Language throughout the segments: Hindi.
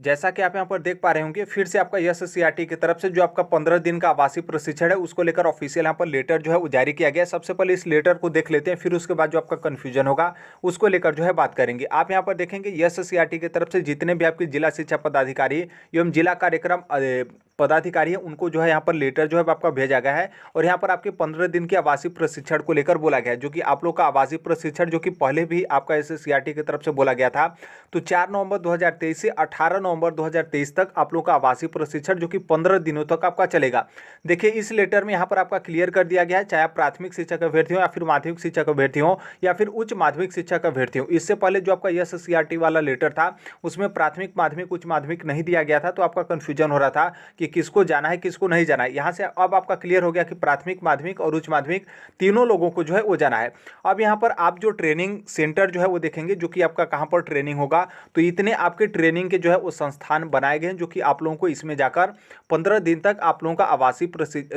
जैसा कि आप यहाँ पर देख पा रहे होंगे, फिर से आपका एससीईआरटी की तरफ से जो आपका 15 दिन का आवासीय प्रशिक्षण है उसको लेकर ऑफिशियल यहाँ पर लेटर जो है वो जारी किया गया है। सबसे पहले इस लेटर को देख लेते हैं, फिर उसके बाद जो आपका कन्फ्यूजन होगा उसको लेकर जो है बात करेंगे। आप यहाँ पर देखेंगे एससीईआरटी की तरफ से जितने भी आपके जिला शिक्षा पदाधिकारी एवं जिला कार्यक्रम पदाधिकारी है उनको जो है यहाँ पर लेटर जो है आपका भेजा गया है और यहाँ पर आपके 15 दिन के आवासीय प्रशिक्षण को लेकर बोला गया है, जो कि आप लोग का आवासीय प्रशिक्षण जो कि पहले भी आपका एससीईआरटी की तरफ से बोला गया था। तो 4 नवंबर 2023 से 18 नवंबर 2023 तक आप लोग का आवासीय प्रशिक्षण जो कि 15 दिनों तक आपका चलेगा। देखिए इस लेटर में यहाँ पर आपका क्लियर कर दिया गया है, चाहे आप प्राथमिक शिक्षा का अभ्यर्थी हो या फिर माध्यमिक शिक्षा का अभ्यर्थी हो या फिर उच्च माध्यमिक शिक्षा का अभ्यर्थी हो। इससे पहले जो आपका एससीईआरटी वाला लेटर था उसमें प्राथमिक माध्यमिक उच्च माध्यमिक नहीं दिया गया था, तो आपका कंफ्यूजन हो रहा था कि किसको जाना है किसको नहीं जाना है। यहाँ से अब आपका क्लियर हो गया कि प्राथमिक माध्यमिक और उच्च माध्यमिक तीनों लोगों को जो है वो जाना है। अब यहाँ पर आप जो ट्रेनिंग सेंटर जो है वो देखेंगे जो कि आपका कहाँ पर ट्रेनिंग होगा, तो इतने आपके ट्रेनिंग के जो है वो संस्थान बनाए गए हैं जो कि आप लोगों को इसमें जाकर 15 दिन तक आप लोगों का आवासीय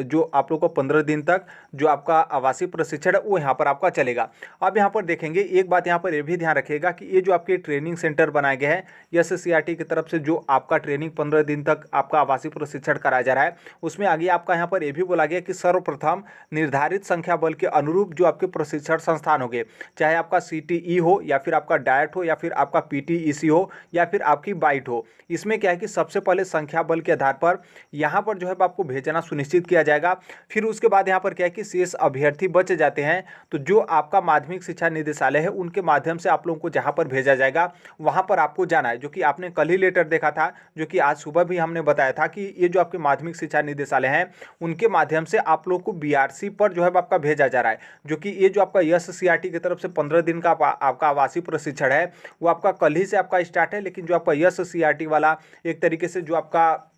जो आप लोगों को 15 दिन तक जो आपका आवासीय प्रशिक्षण है वो यहाँ पर आपका चलेगा। अब यहाँ पर देखेंगे एक बात यहाँ पर ये भी ध्यान रखिएगा कि ये जो आपके ट्रेनिंग सेंटर बनाए गए हैं एससीईआरटी की तरफ से जो आपका ट्रेनिंग 15 दिन तक आपका आवासीय प्रशिक्षण कराया जा रहा है उसमें आगे आपका यहाँ पर ये भी बोला गया कि सर्वप्रथम निर्धारित संख्या बल के अनुरूप जो आपके प्रशिक्षण संस्थान होंगे, चाहे आपका सीटीई हो या फिर आपका डायट हो या फिर आपका पीटीईसी हो या फिर आपकी बाइट हो। इसमें क्या है कि सबसे पहले संख्या बल के आधार पर यहाँ पर जो है आपको भेजना सुनिश्चित किया जाएगा। फिर उसके बाद यहाँ पर क्या है कि शेष अभ्यर्थी बच जाते हैं तो जो आपका माध्यमिक शिक्षा निदेशालय है उनके माध्यम से आप लोगों को जहाँ पर भेजा जाएगा वहाँ पर आपको जाना है, जो कि आपने कल ही लेटर देखा था, जो कि आज सुबह भी हमने बताया था कि ये जो आपके माध्यमिक शिक्षा निदेशालय हैं उनके माध्यम से आप लोग को बीआरसी पर जो है आपका भेजा जा रहा है, जो कि ये जो आपका एससीईआरटी की तरफ से 15 दिन का आपका आवासीय प्रशिक्षण है वो आपका कल ही से आपका स्टार्ट है। लेकिन जो आपका एससीईआरटी वाला एक तरीके से जो आपका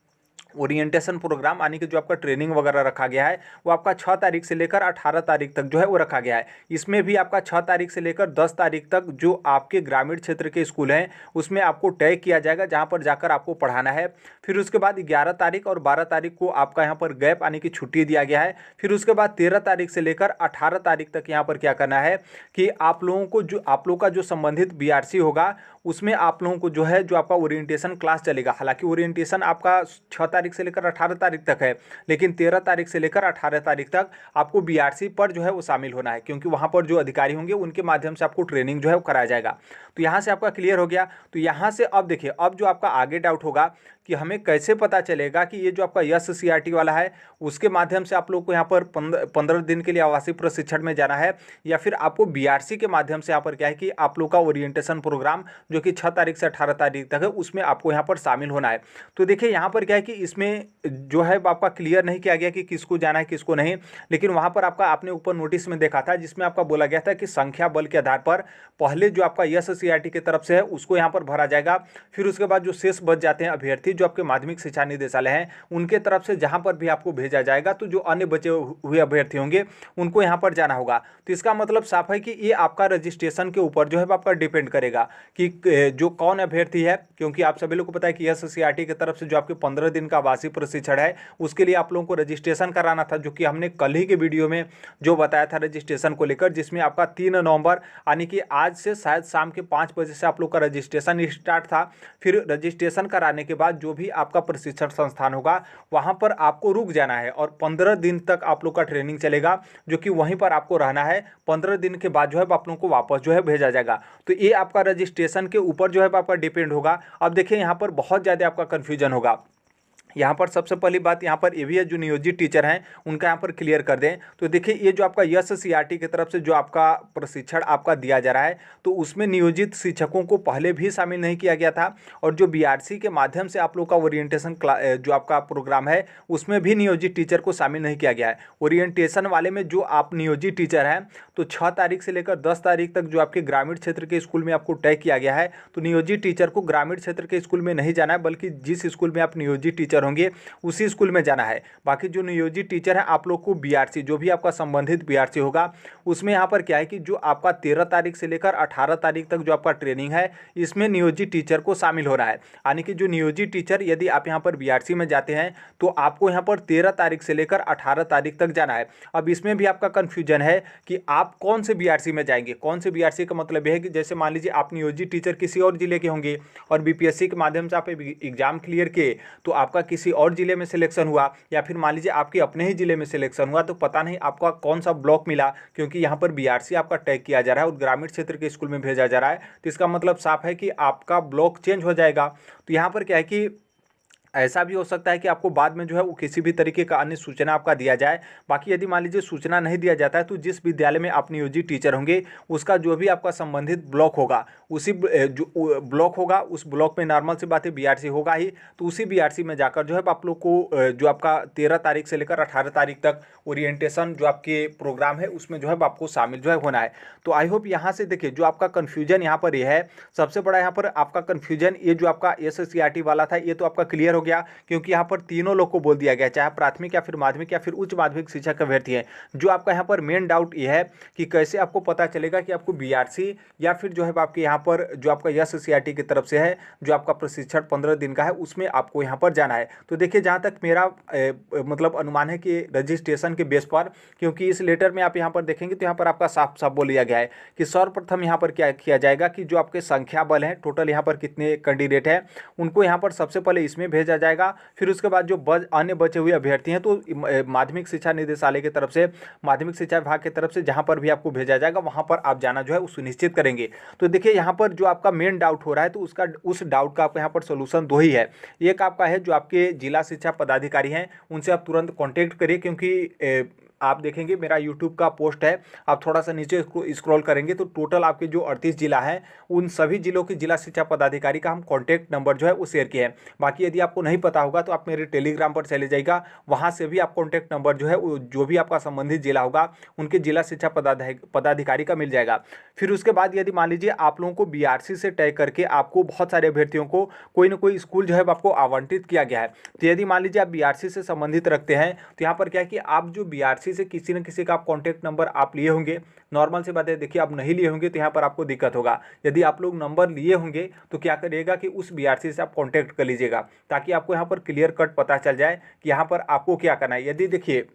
ओरिएंटेशन प्रोग्राम यानी कि जो आपका ट्रेनिंग वगैरह रखा गया है वो आपका 6 तारीख से लेकर 18 तारीख तक जो है वो रखा गया है। इसमें भी आपका 6 तारीख से लेकर 10 तारीख तक जो आपके ग्रामीण क्षेत्र के स्कूल हैं उसमें आपको तय किया जाएगा जहां पर जाकर आपको पढ़ाना है। फिर उसके बाद 11 तारीख और 12 तारीख को आपका यहाँ पर गैप यानी कि छुट्टी दिया गया है। फिर उसके बाद 13 तारीख से लेकर 18 तारीख तक यहाँ पर क्या करना है कि आप लोगों को जो आप लोग का जो संबंधित बीआरसी होगा उसमें आप लोगों को जो है जो आपका ओरिएंटेशन क्लास चलेगा। हालांकि ओरिएंटेशन आपका 6 तारीख से लेकर 18 तारीख तक है, लेकिन 13 तारीख से लेकर 18 तारीख तक आपको बीआरसी पर जो है वो शामिल होना है, क्योंकि वहां पर जो अधिकारी होंगे उनके माध्यम से आपको ट्रेनिंग जो है वो कराया जाएगा। तो यहाँ से आपका क्लियर हो गया। तो यहाँ से अब देखिए अब जो आपका आगे डाउट होगा कि हमें कैसे पता चलेगा कि ये जो आपका एससीईआरटी वाला है उसके माध्यम से आप लोग को यहाँ पर 15 दिन के लिए आवासीय प्रशिक्षण में जाना है या फिर आपको बीआरसी के माध्यम से यहाँ पर क्या है कि आप लोग का ओरिएंटेशन प्रोग्राम जो कि 6 तारीख से 18 तारीख तक है उसमें आपको यहाँ पर शामिल होना है। तो देखिए यहाँ पर क्या है कि इसमें जो है आपका क्लियर नहीं किया गया कि किसको जाना है किसको नहीं, लेकिन वहाँ पर आपका आपने ऊपर नोटिस में देखा था जिसमें आपका बोला गया था कि संख्या बल के आधार पर पहले जो आपका एससीईआरटी की तरफ से है उसको यहाँ पर भरा जाएगा। फिर उसके बाद जो शेष बच जाते हैं अभ्यर्थी जो आपके माध्यमिक शिक्षा निदेशालय हैं उनके तरफ से जहाँ पर भी आपको भेजा जाएगा तो जो अन्य बचे हुए अभ्यर्थी होंगे उनको यहाँ पर जाना होगा। तो इसका मतलब साफ है कि ये आपका रजिस्ट्रेशन के ऊपर जो है आपका डिपेंड करेगा कि जो कौन अभ्यर्थी है, क्योंकि आप सभी लोग को पता है कि एससीईआरटी की तरफ से जो आपके 15 दिन का आवासीय प्रशिक्षण है उसके लिए आप लोगों को रजिस्ट्रेशन कराना था, जो कि हमने कल ही के वीडियो में जो बताया था रजिस्ट्रेशन को लेकर, जिसमें आपका 3 नवंबर यानी कि आज से शायद शाम के 5 बजे से आप लोग का रजिस्ट्रेशन स्टार्ट था। फिर रजिस्ट्रेशन कराने के बाद जो भी आपका प्रशिक्षण संस्थान होगा वहाँ पर आपको रुक जाना है और 15 दिन तक आप लोग का ट्रेनिंग चलेगा, जो कि वहीं पर आपको रहना है। 15 दिन के बाद जो है आप लोगों को वापस जो है भेजा जाएगा। तो ये आपका रजिस्ट्रेशन के ऊपर जो है आपका डिपेंड होगा। अब देखिए यहाँ पर बहुत ज़्यादा आपका कन्फ्यूजन होगा। यहाँ पर सबसे पहली बात यहाँ पर ये भी है जो नियोजित टीचर हैं उनका यहाँ पर क्लियर कर दें। तो देखिए ये जो आपका एससीईआरटी की तरफ से जो आपका प्रशिक्षण आपका दिया जा रहा है तो उसमें नियोजित शिक्षकों को पहले भी शामिल नहीं किया गया था और जो बीआरसी के माध्यम से आप लोग का ओरिएंटेशन जो आपका प्रोग्राम है उसमें भी नियोजित टीचर को शामिल नहीं किया गया है। ओरिएंटेशन वाले में जो आप नियोजित टीचर हैं तो 6 तारीख से लेकर 10 तारीख तक जो आपके ग्रामीण क्षेत्र के स्कूल में आपको तय किया गया है, तो नियोजित टीचर को ग्रामीण क्षेत्र के स्कूल में नहीं जाना है, बल्कि जिस स्कूल में आप नियोजित टीचर होंगे उसी स्कूल में जाना है। बाकी जो नियोजित टीचर है आप लोग को बीआरसी जो भी आपका संबंधित बीआरसी होगा उसमें यहाँ पर क्या है कि जो आपका 13 तारीख से लेकर 18 तारीख तक जो आपका ट्रेनिंग है इसमें नियोजित टीचर को शामिल हो रहा है। यानी कि जो नियोजित टीचर यदि आप यहाँ पर बीआरसी में जाते हैं तो आपको यहाँ पर 13 तारीख से लेकर 18 तारीख तक जाना है। अब इसमें भी आपका कन्फ्यूजन है कि आप कौन से बीआरसी में जाएंगे। कौन से बीआरसी का मतलब यह है कि जैसे मान लीजिए आप नियोजित टीचर किसी और जिले के होंगे और बीपीएससी के माध्यम से आप एग्जाम क्लियर किए तो आपका किसी और जिले में सिलेक्शन हुआ, या फिर मान लीजिए आपके अपने ही जिले में सिलेक्शन हुआ तो पता नहीं आपका कौन सा ब्लॉक मिला, क्योंकि यहाँ पर बीआरसी आपका टैग किया जा रहा है और ग्रामीण क्षेत्र के स्कूल में भेजा जा रहा है, तो इसका मतलब साफ है कि आपका ब्लॉक चेंज हो जाएगा। तो यहाँ पर क्या है कि ऐसा भी हो सकता है कि आपको बाद में जो है वो किसी भी तरीके का अन्य सूचना आपका दिया जाए। बाकी यदि मान लीजिए सूचना नहीं दिया जाता है तो जिस विद्यालय में आप नियोजित टीचर होंगे उसका जो भी आपका संबंधित ब्लॉक होगा उसी जो ब्लॉक होगा उस ब्लॉक में नॉर्मल सी बात है बीआरसी होगा ही, तो उसी बीआरसी में जाकर जो है आप लोग को जो आपका 13 तारीख से लेकर 18 तारीख तक ओरिएंटेशन जो आपके प्रोग्राम है उसमें जो है आपको शामिल जो है होना है। तो आई होप यहाँ से देखिए जो आपका कन्फ्यूजन यहाँ पर यह है, सबसे बड़ा यहाँ पर आपका कन्फ्यूजन ये जो आपका SSCRT वाला था ये तो आपका क्लियर हो गया, क्योंकि यहाँ पर तीनों लोग को बोल दिया गया, चाहे प्राथमिक या फिर माध्यमिक या फिर उच्च माध्यमिक शिक्षा के अभ्यर्थी हैं। जो आपका यहाँ पर मेन डाउट ये है कि कैसे आपको पता चलेगा कि आपको बीआरसी या फिर जो है आपके यहाँ पर जो आपका SSCRT की तरफ से है जो आपका प्रशिक्षण 15 दिन का है उसमें आपको यहाँ पर जाना है। तो देखिए जहाँ तक मेरा मतलब अनुमान है कि रजिस्ट्रेशन के बेस पर, क्योंकि इस लेटर में आप यहाँ पर देखेंगे तो यहाँ पर आपका साफ साफ बोल दिया गया है कि सर्वप्रथम यहाँ पर क्या किया जाएगा कि जो आपके संख्या बल हैं टोटल यहाँ पर कितने कैंडिडेट हैं उनको यहाँ पर सबसे पहले इसमें भेजा जाएगा। फिर उसके बाद जो अन्य बचे हुए अभ्यर्थी हैं तो माध्यमिक शिक्षा निदेशालय की तरफ से, माध्यमिक शिक्षा विभाग की तरफ से जहाँ पर भी आपको भेजा जाएगा वहाँ पर आप जाना जो है वो सुनिश्चित करेंगे। तो देखिए यहाँ पर जो आपका मेन डाउट हो रहा है तो उस डाउट का आपका यहाँ पर सोल्यूशन दो ही है। एक आपका है जो आपके जिला शिक्षा पदाधिकारी हैं उनसे आप तुरंत कॉन्टेक्ट करिए, क्योंकि आप देखेंगे मेरा यूट्यूब का पोस्ट है, आप थोड़ा सा नीचे स्क्रॉल करेंगे तो टोटल आपके जो 38 जिला हैं उन सभी जिलों के जिला शिक्षा पदाधिकारी का हम कॉन्टैक्ट नंबर जो है वो शेयर किए हैं। बाकी यदि आपको नहीं पता होगा तो आप मेरे टेलीग्राम पर चले जाइएगा, वहाँ से भी आप कॉन्टैक्ट नंबर जो है वो जो भी आपका संबंधित जिला होगा उनके जिला शिक्षा पदाधिकारी का मिल जाएगा। फिर उसके बाद यदि मान लीजिए आप लोगों को बीआरसी से तय करके आपको बहुत सारे अभ्यर्थियों को कोई ना कोई स्कूल जो है आपको आवंटित किया गया है, तो यदि मान लीजिए आप बीआरसी से संबंधित रखते हैं तो यहाँ पर क्या है कि आप जो बीआरसी से किसी न किसी का आप कॉन्टैक्ट नंबर आप लिए होंगे, नॉर्मल सी बात है, देखिए आप नहीं लिए होंगे तो यहाँ पर आपको दिक्कत होगा। यदि आप लोग नंबर लिए होंगे तो क्या करिएगा कि उस बीआरसी से आप कॉन्टैक्ट कर लीजिएगा ताकि आपको यहाँ पर क्लियर कट पता चल जाए कि यहाँ पर आपको क्या करना है। यदि देखिए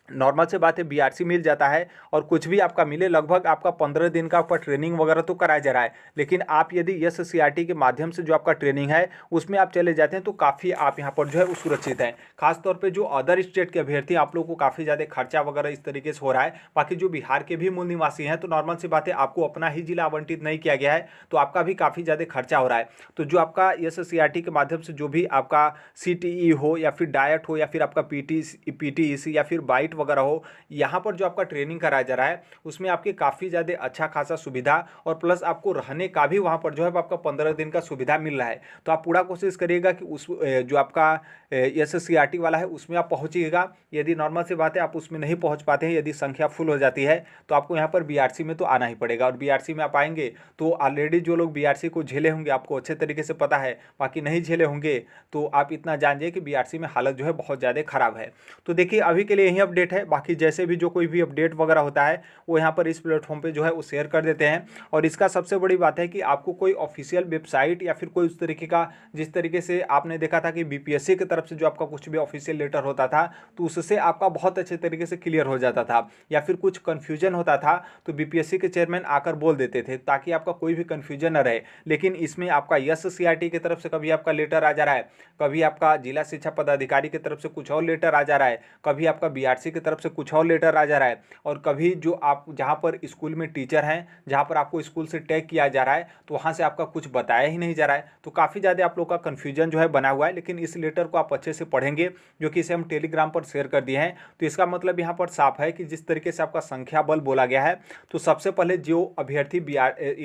नॉर्मल से बात है बीआरसी मिल जाता है और कुछ भी आपका मिले, लगभग आपका 15 दिन का आपका ट्रेनिंग वगैरह तो कराया जा रहा है, लेकिन आप यदि SSCRT के माध्यम से जो आपका ट्रेनिंग है उसमें आप चले जाते हैं तो काफ़ी आप यहाँ पर जो है वो सुरक्षित हैं। खासतौर पे जो अदर स्टेट के अभ्यर्थी आप लोगों को काफ़ी ज़्यादा खर्चा वगैरह इस तरीके से हो रहा है। बाकी जो बिहार के भी मूल निवासी हैं तो नॉर्मल सी बात है आपको अपना ही जिला आवंटित नहीं किया गया है तो आपका भी काफ़ी ज़्यादा खर्चा हो रहा है। तो जो आपका SSCRT के माध्यम से जो भी आपका CTE हो या फिर डायट हो या फिर आपका PTEC या फिर बाइट वगैरह हो, यहाँ पर जो आपका ट्रेनिंग कराया जा रहा है उसमें आपके काफ़ी ज़्यादा अच्छा खासा सुविधा और प्लस आपको रहने का भी वहाँ पर जो है आपका 15 दिन का सुविधा मिल रहा है। तो आप पूरा कोशिश करिएगा कि उस जो आपका SSCRT वाला है उसमें आप पहुँचिएगा। यदि नॉर्मल से बात है आप उसमें नहीं पहुँच पाते हैं, यदि संख्या फुल हो जाती है तो आपको यहाँ पर BRC में तो आना ही पड़ेगा। और BRC में आप आएंगे तो ऑलरेडी जो लोग BRC को झेले होंगे आपको अच्छे तरीके से पता है, बाकी नहीं झेले होंगे तो आप इतना जान जाइए कि BRC में हालत जो है बहुत ज़्यादा ख़राब है। तो देखिए अभी के लिए यही अपडेट है, बाकी जैसे भी जो कोई भी अपडेट वगैरह होता है वो यहाँ पर इस प्लेटफॉर्म पे जो है वो शेयर कर देते हैं। और इसका सबसे बड़ी बात है कि आपको कोई ऑफिशियल वेबसाइट या फिर कोई उस तरीके का, जिस तरीके से आपने देखा था कि बीपीएससी की तरफ से जो आपका कुछ भी ऑफिशियल लेटर होता था तो उससे आपका बहुत अच्छे तरीके से क्लियर हो जाता था, या फिर कुछ कन्फ्यूजन होता था तो बीपीएससी के चेयरमैन आकर बोल देते थे ताकि आपका कोई भी कन्फ्यूजन न रहे। लेकिन इसमें आपका SSCRT की तरफ से कभी आपका लेटर आ जा रहा है, कभी आपका जिला शिक्षा पदाधिकारी की तरफ से कुछ और लेटर आ जा रहा है, कभी आपका BRC की तरफ से कुछ और लेटर आ जा रहा है, और कभी जो आप जहाँ पर स्कूल में टीचर हैं जहाँ पर आपको स्कूल से टैग किया जा रहा है तो वहाँ से आपका कुछ बताया ही नहीं जा रहा है। तो काफ़ी ज़्यादा आप लोग का कन्फ्यूजन जो है बना हुआ है। लेकिन इस लेटर को आप अच्छे से पढ़ेंगे जो कि इसे हम टेलीग्राम पर शेयर कर दिए हैं, तो इसका मतलब यहाँ पर साफ है कि जिस तरीके से आपका संख्या बल बोला गया है तो सबसे पहले जो अभ्यर्थी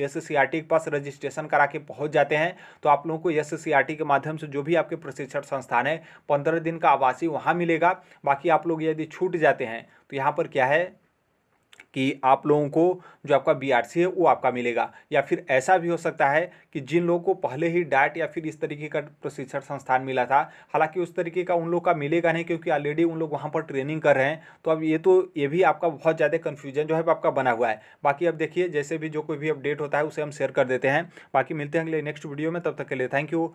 SSCRT के पास रजिस्ट्रेशन करा के पहुँच जाते हैं तो आप लोगों को SSCRT के माध्यम से जो भी आपके प्रशिक्षण संस्थान है 15 दिन का आवासीय वहाँ मिलेगा। बाकी आप लोग यदि छूट जाते हैं तो यहाँ पर क्या है कि आप लोगों को जो आपका बीआरसी है वो आपका मिलेगा। या फिर ऐसा भी हो सकता है कि जिन लोगों को पहले ही डाइट या फिर इस तरीके का प्रशिक्षण संस्थान मिला था, हालांकि उस तरीके का उन लोग का मिलेगा नहीं क्योंकि ऑलरेडी उन लोग वहाँ पर ट्रेनिंग कर रहे हैं। तो अब ये भी आपका बहुत ज़्यादा कन्फ्यूजन जो है आपका बना हुआ है। बाकी अब देखिए जैसे भी जो कोई भी अपडेट होता है उसे हम शेयर कर देते हैं। बाकी मिलते हैं अगले नेक्स्ट वीडियो में, तब तक के लिए थैंक यू।